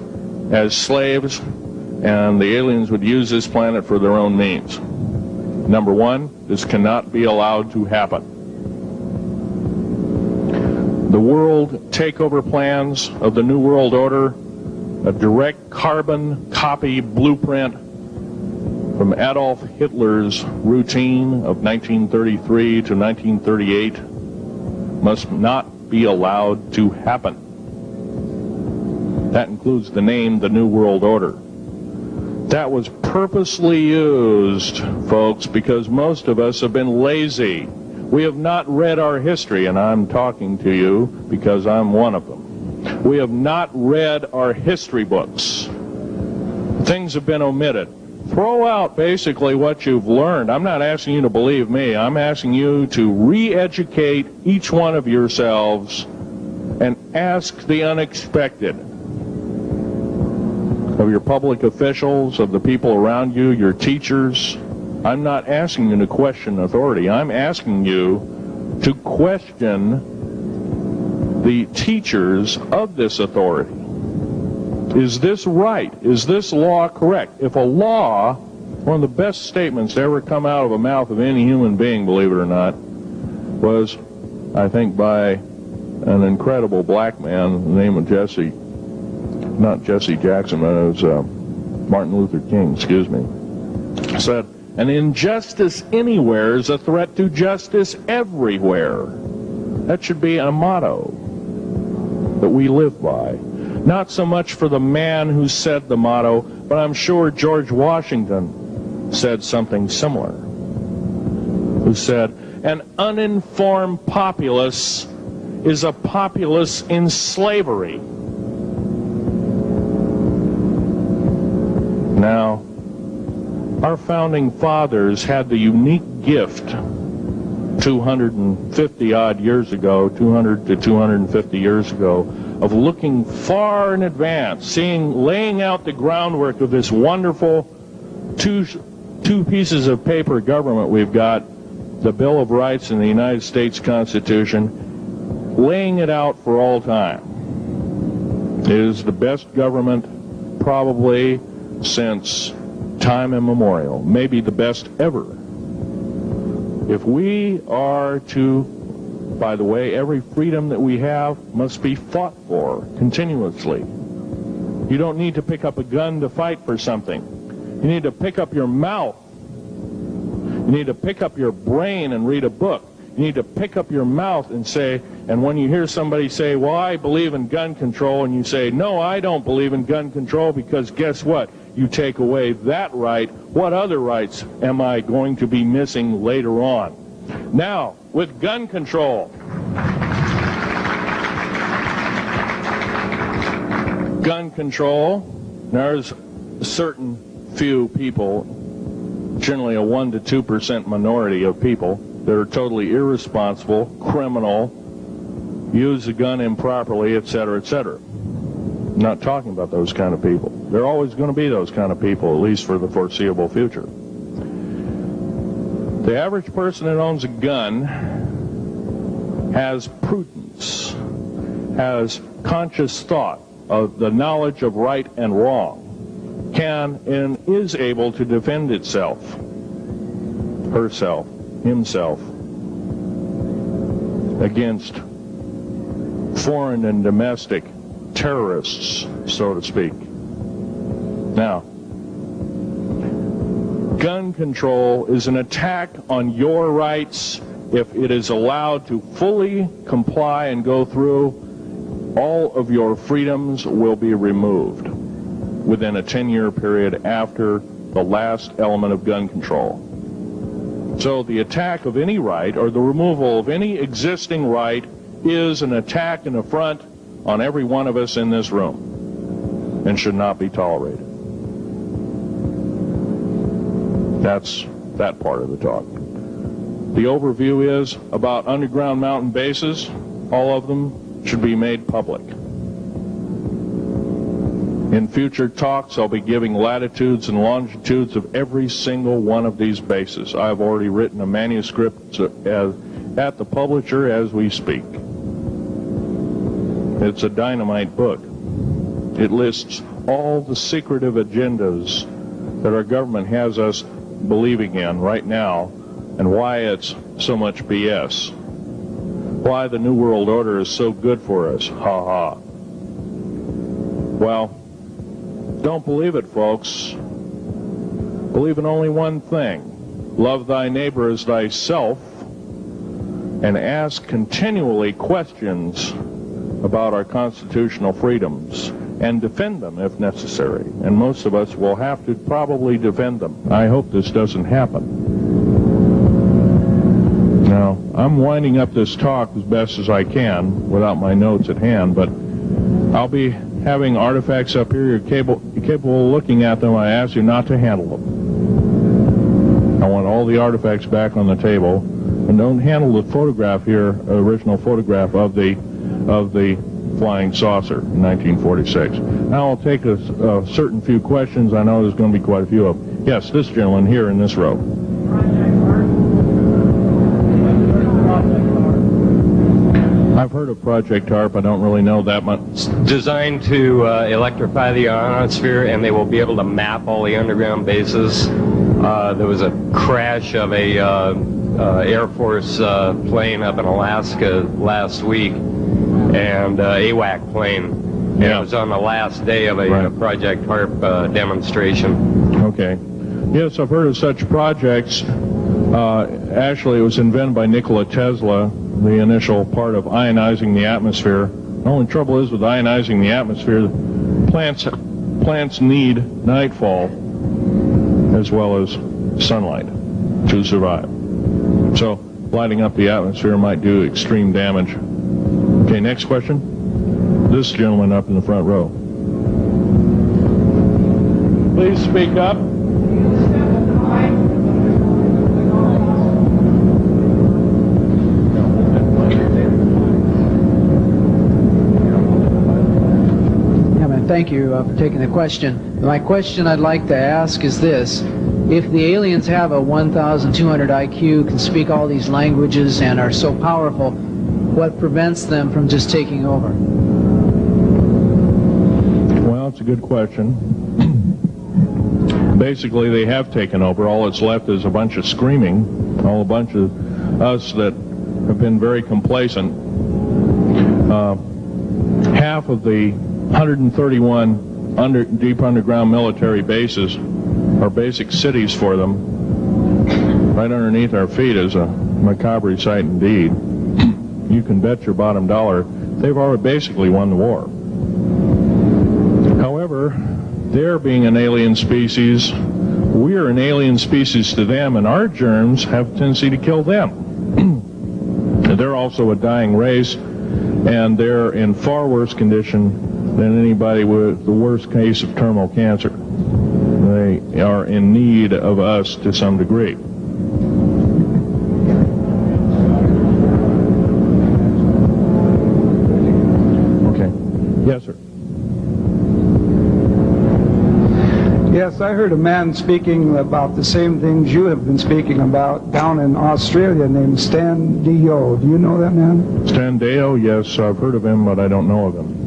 as slaves, and the aliens would use this planet for their own means. Number one, this cannot be allowed to happen. The world takeover plans of the New World Order, a direct carbon copy blueprint from Adolf Hitler's routine of 1933 to 1938, must not be allowed to happen. That includes the name, the New World Order. That was purposely used, folks, because most of us have been lazy. We have not read our history, and I'm talking to you because I'm one of them. We have not read our history books. Things have been omitted. Throw out basically what you've learned. I'm not asking you to believe me. I'm asking you to re-educate each one of yourselves and ask the unexpected of your public officials, of the people around you, your teachers. I'm not asking you to question authority. I'm asking you to question the teachers of this authority. Is this right? Is this law correct? If a law, one of the best statements to ever come out of the mouth of any human being, believe it or not, was, I think, by an incredible black man, the name of not Jesse Jackson, but it was Martin Luther King, excuse me, said, an injustice anywhere is a threat to justice everywhere. That should be a motto that we live by. Not so much for the man who said the motto, but I'm sure George Washington said something similar, who said, an uninformed populace is a populace in slavery. Now, our founding fathers had the unique gift 250 odd years ago, 200 to 250 years ago, of looking far in advance, laying out the groundwork of this wonderful two pieces of paper government we've got, the Bill of Rights and the United States Constitution, laying it out for all time. It is the best government probably since time immemorial, maybe the best ever. If we are to, by the way, every freedom that we have must be fought for continuously. You don't need to pick up a gun to fight for something. You need to pick up your mouth. You need to pick up your brain and read a book. You need to pick up your mouth and say, and when you hear somebody say, well, I believe in gun control, and you say, no, I don't believe in gun control, because guess what? You take away that right. What other rights am I going to be missing later on? Now, with gun control, there's a certain few people, generally a 1 to 2% minority of people, that are totally irresponsible, criminal, use the gun improperly, etc., etc. I'm not talking about those kind of people. There are always going to be those kind of people, at least for the foreseeable future. The average person that owns a gun has prudence, has conscious thought of the knowledge of right and wrong, can and is able to defend itself, herself, himself, against foreign and domestic terrorists, so to speak. Now, gun control is an attack on your rights. If it is allowed to fully comply and go through, all of your freedoms will be removed within a 10-year period after the last element of gun control. So the attack of any right, or the removal of any existing right, is an attack and affront on every one of us in this room, and should not be tolerated. That's that part of the talk. The overview is about underground mountain bases. All of them should be made public. In future talks, I'll be giving latitudes and longitudes of every single one of these bases. I've already written a manuscript at the publisher as we speak. It's a dynamite book. It lists all the secretive agendas that our government has us believing in right now, and why it's so much BS. Why the New World Order is so good for us. Ha ha. Well, don't believe it, folks. Believe in only one thing. Love thy neighbor as thyself, and ask continually questions about our constitutional freedoms, and defend them if necessary. And most of us will have to probably defend them. I hope this doesn't happen. Now, I'm winding up this talk as best as I can without my notes at hand, but I'll be having artifacts up here. You're capable of looking at them. I ask you not to handle them. I want all the artifacts back on the table, and don't handle the photograph here, original photograph of the flying saucer in 1946. Now I'll take a certain few questions. I know there's going to be quite a few of them. Yes, this gentleman here in this row. I've heard of Project HARP. I don't really know that much. It's designed to electrify the ionosphere, and they will be able to map all the underground bases. There was a crash of a Air Force plane up in Alaska last week, and AWAC plane. Yeah. It was on the last day of a Project HARP demonstration. Okay. Yes, I've heard of such projects. Actually, it was invented by Nikola Tesla, the initial part of ionizing the atmosphere. The only trouble is with ionizing the atmosphere, plants need nightfall as well as sunlight to survive. So lighting up the atmosphere might do extreme damage. Okay, next question. This gentleman up in the front row. Please speak up. Thank you for taking the question. My question I'd like to ask is this. If the aliens have a 1,200 IQ, can speak all these languages, and are so powerful, what prevents them from just taking over? Well, it's a good question. Basically, they have taken over. All that's left is a bunch of screaming, a bunch of us that have been very complacent. Half of the 131 deep underground military bases are basic cities for them. Right underneath our feet is a macabre sight indeed. You can bet your bottom dollar they've already basically won the war. However, they're being an alien species, we're an alien species to them, and our germs have a tendency to kill them. They're also a dying race, and they're in far worse condition than anybody with the worst case of terminal cancer. They are in need of us to some degree. Okay. Yes, sir. Yes, I heard a man speaking about the same things you have been speaking about down in Australia named Stan Deyo. Do you know that man? Stan Deyo, yes, I've heard of him, but I don't know of him.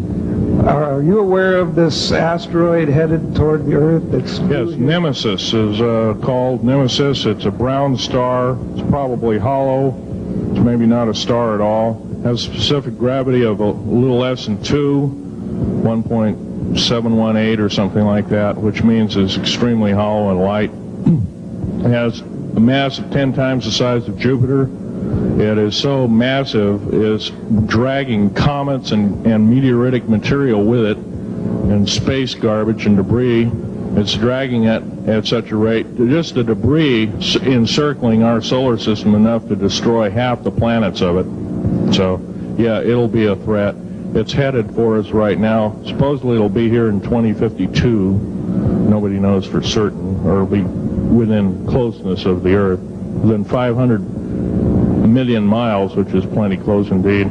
Are you aware of this asteroid headed toward the Earth? Yes, Nemesis is called Nemesis. It's a brown star. It's probably hollow. It's maybe not a star at all. It has a specific gravity of a little less than 1.718 or something like that, which means it's extremely hollow and light. It has a mass of 10 times the size of Jupiter. It is so massive, it's dragging comets and meteoritic material with it, and space garbage and debris. It's dragging it at such a rate, just the debris encircling our solar system enough to destroy half the planets of it. So, yeah, it'll be a threat. It's headed for us right now. Supposedly it'll be here in 2052. Nobody knows for certain, or it'll be within closeness of the Earth, within 500 million miles, which is plenty close indeed.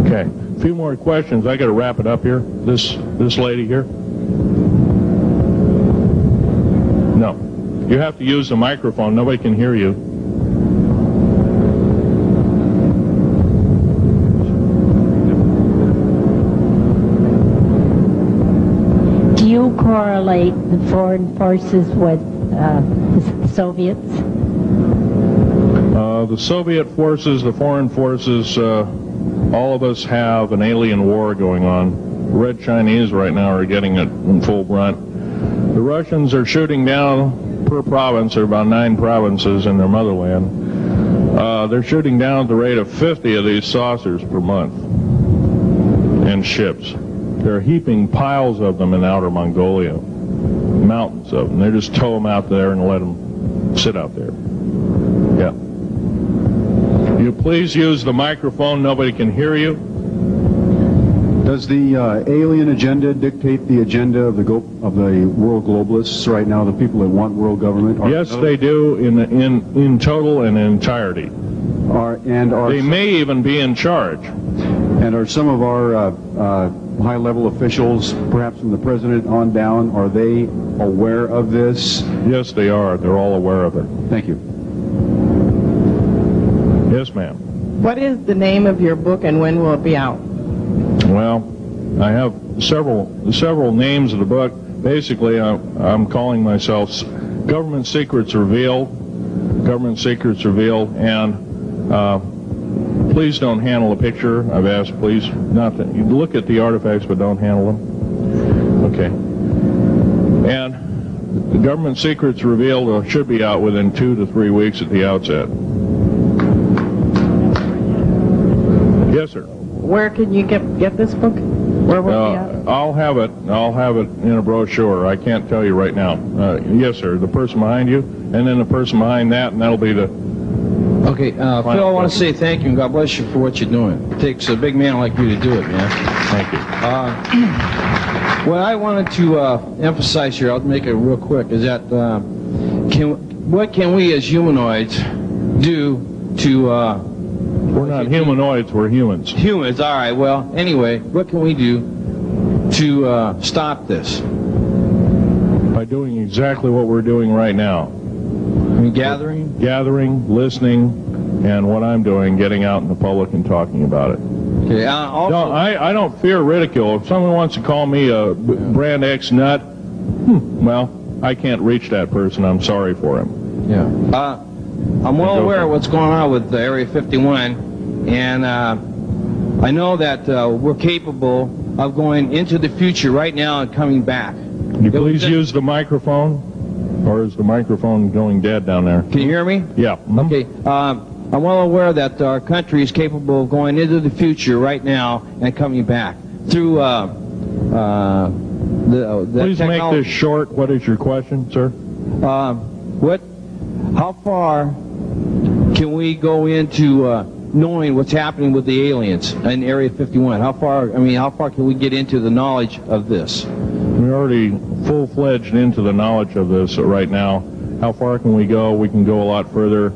Okay, a few more questions. I got to wrap it up here. This lady here. No, you have to use the microphone. Nobody can hear you. Do you correlate the foreign forces with the Soviets? The Soviet forces, the foreign forces, all of us have an alien war going on. The Red Chinese right now are getting it in full brunt. The Russians are shooting down per province. There are about 9 provinces in their motherland. They're shooting down at the rate of 50 of these saucers per month and ships. They're heaping piles of them in outer Mongolia, mountains of them. They just tow them out there and let them sit out there. Yeah. You please use the microphone. Nobody can hear you. Does the alien agenda dictate the agenda of the world globalists right now? The people that want world government? Yes, they do in total and in entirety. They may even be in charge. And are some of our high-level officials, perhaps from the president on down, are they aware of this? Yes, they are. They're all aware of it. Thank you. Yes, ma'am. What is the name of your book and when will it be out? Well, I have several names of the book. Basically, I'm calling myself Government Secrets Revealed, Government Secrets Revealed, and please don't handle a picture. I've asked, please, not to look at the artifacts, but don't handle them. Okay. And the Government Secrets Revealed should be out within 2 to 3 weeks at the outset. Yes, sir. Where can you get this book? Where will it be out? I'll have it in a brochure. I can't tell you right now. Yes, sir. The person behind you, and then the person behind that, and that'll be the... Okay, Phil, I want to say thank you and God bless you for what you're doing. It takes a big man like you to do it, man. Thank you. What I wanted to emphasize here, I'll make it real quick, is that what can we as humanoids do to... we're not humanoids, we're humans. Humans, all right. Well, anyway, what can we do to stop this? By doing exactly what we're doing right now. I mean, gathering, listening, and what I'm doing, getting out in the public and talking about it. Okay. Also, I don't fear ridicule. If someone wants to call me a brand X nut, well, I can't reach that person. I'm sorry for him. Yeah. I'm well aware of what's going on with Area 51, and I know that we're capable of going into the future right now and coming back. Can you please use the microphone? Or is the microphone going dead down there? Can you hear me? Yeah. Okay. I'm well aware that our country is capable of going into the future right now and coming back through the Please make this short. What is your question, sir? How far can we go into knowing what's happening with the aliens in Area 51? How far can we get into the knowledge of this? We're already full-fledged into the knowledge of this right now. How far can we go? We can go a lot further.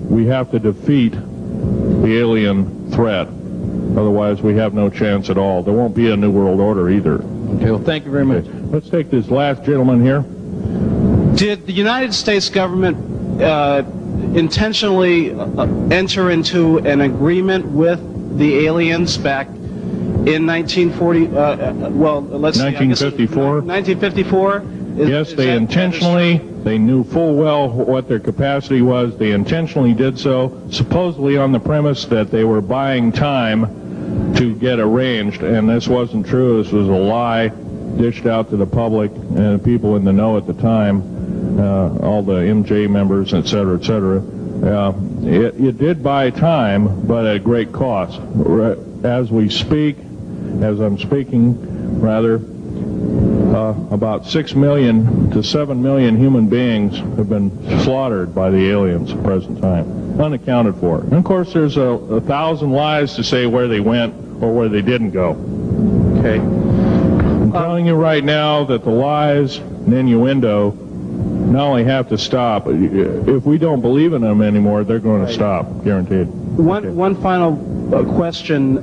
We have to defeat the alien threat. Otherwise, we have no chance at all. There won't be a New World Order either. Okay, well, thank you very much. Let's take this last gentleman here. Did the United States government intentionally enter into an agreement with the aliens back in 1940, 1954? 1954? Yes, they intentionally, they knew full well what their capacity was. They intentionally did so, supposedly on the premise that they were buying time to get arranged, and this wasn't true. This was a lie dished out to the public and people in the know at the time, all the MJ members, et cetera, et cetera. It did buy time, but at great cost. As we speak, as I'm speaking, rather, about 6 million to 7 million human beings have been slaughtered by the aliens at the present time, unaccounted for. And of course, there's 1,000 lies to say where they went or where they didn't go. Okay? I'm telling you right now that the lies and innuendo not only have to stop, if we don't believe in them anymore, they're going to stop, guaranteed. One final question.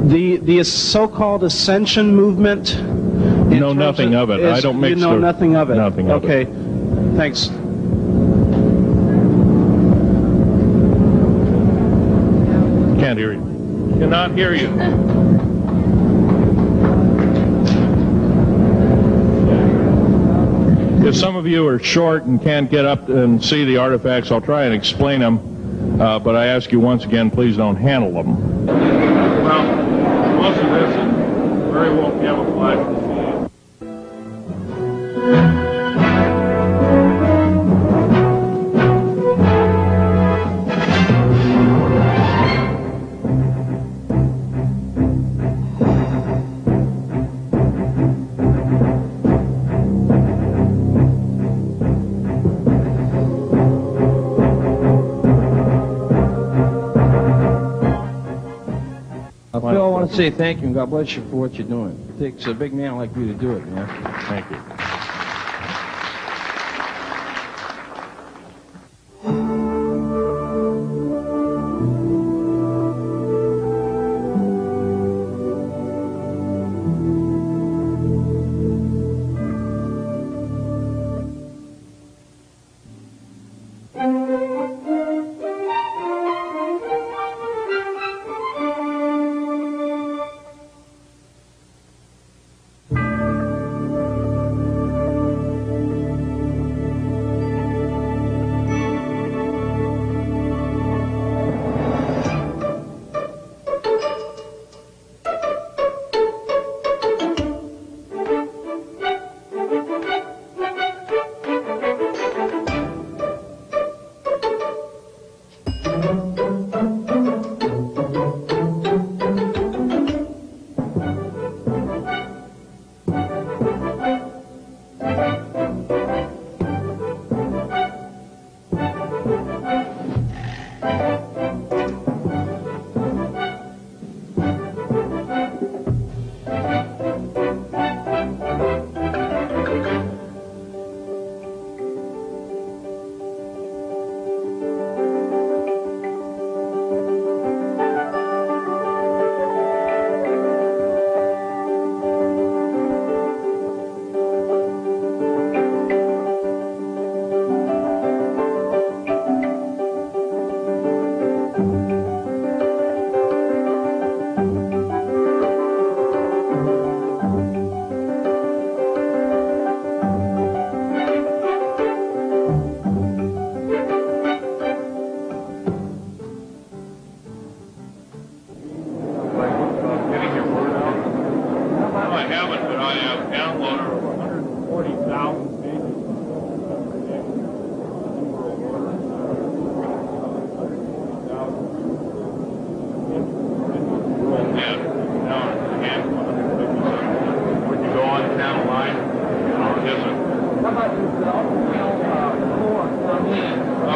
The so-called ascension movement. Know nothing of it. I don't mix. You know nothing of it. Nothing of it. Okay. Thanks. Can't hear you. Cannot hear you. If some of you are short and can't get up and see the artifacts, I'll try and explain them. But I ask you once again, please don't handle them. Well, most of this is very well camouflaged. Phil, I want to say thank you and God bless you for what you're doing. It takes a big man like you to do it, man. Thank you.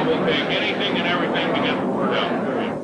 We'll take anything and everything to get the word out.